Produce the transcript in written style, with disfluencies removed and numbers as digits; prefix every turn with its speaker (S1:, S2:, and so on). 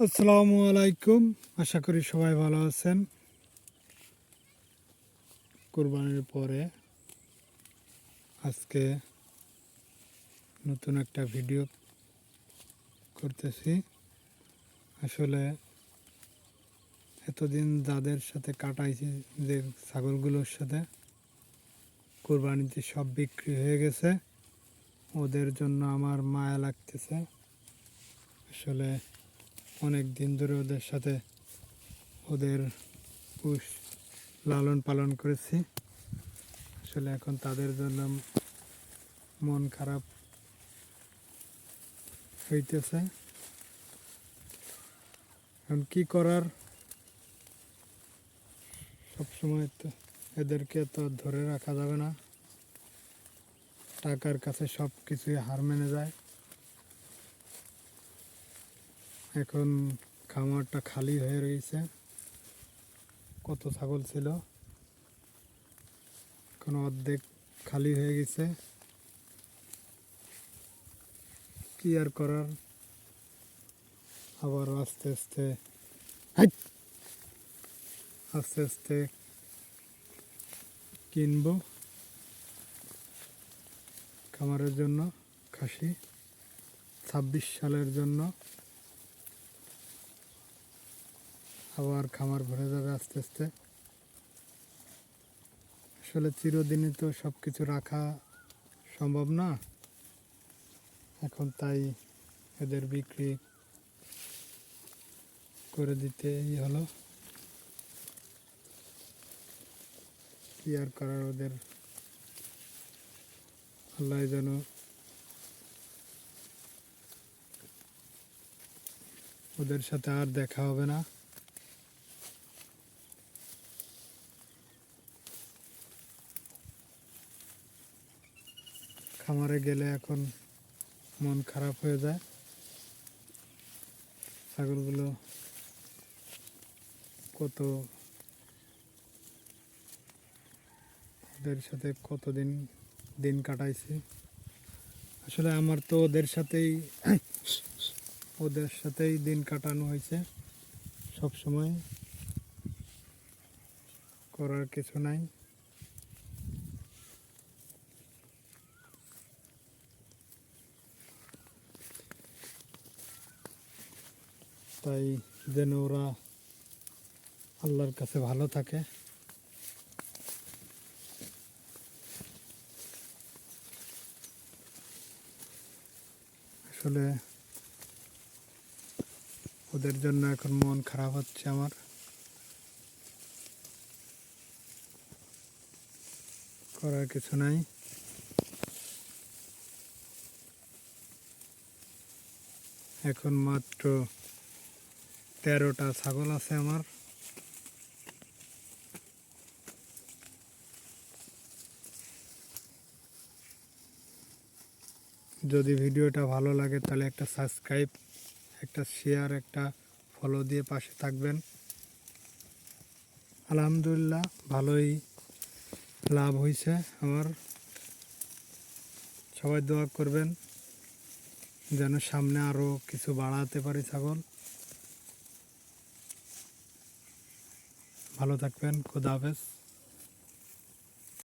S1: আসসালামু আলাইকুম। আশা করি সবাই ভালো আছেন। কোরবানির পরে আজকে নতুন একটা ভিডিও করতেছি। আসলে এতদিন যাদের সাথে কাটাইছি, যে ছাগলগুলোর সাথে, কোরবানিতে সব বিক্রি হয়ে গেছে। ওদের জন্য আমার মায়া লাগতেছে। আসলে অনেক দিন ধরে ওদের সাথে ওদের লালন পালন করেছি। আসলে এখন তাদের জন্য মন খারাপ হইতেছে। এখন কি করার, সবসময় তো এদেরকে তো ধরে রাখা যাবে না। টাকার কাছে সব কিছুই হার মেনে যায়। এখন খামারটা খালি হয়ে রয়েছে। কত ছাগল ছিল, এখন অর্ধেক খালি হয়ে গেছে। কি আর করার, আবার আস্তে আস্তে আস্তে আস্তে কিনবো খামারের জন্য খাসি। 26 সালের জন্য আবার খামার ভরে যাবে আস্তে আস্তে। আসলে চিরদিনই তো সব কিছু রাখা সম্ভব না। এখন তাই এদের বিক্রি করে দিতেই হলো। কি আর করার, ওদের আল্লাহ যেন ওদের সাথে আর দেখা হবে না। খামারে গেলে এখন মন খারাপ হয়ে যায়। ছাগলগুলো কত, ওদের সাথে কতদিন দিন কাটাইছি। আসলে আমার তো ওদের সাথেই দিন কাটানো হয়েছে। সব সময় করার কিছু নাই। তাই যেন ওরা আল্লাহর কাছে ভালো থাকে। আসলে ওদের জন্য এখন মন খারাপ হচ্ছে আমার। করার কিছু নাই। এখন মাত্র 13টা ছাগল আছে আমার। যদি ভিডিওটা ভালো লাগে তাহলে একটা সাবস্ক্রাইব, একটা শেয়ার, একটা ফলো দিয়ে পাশে থাকবেন। আলহামদুলিল্লাহ ভালোই লাভ হয়েছে আমার। সবাই দোয়া করবেন যেন সামনে আরও কিছু বাড়াতে পারি ছাগল। ভালো থাকবেন। খোদা হাফেজ।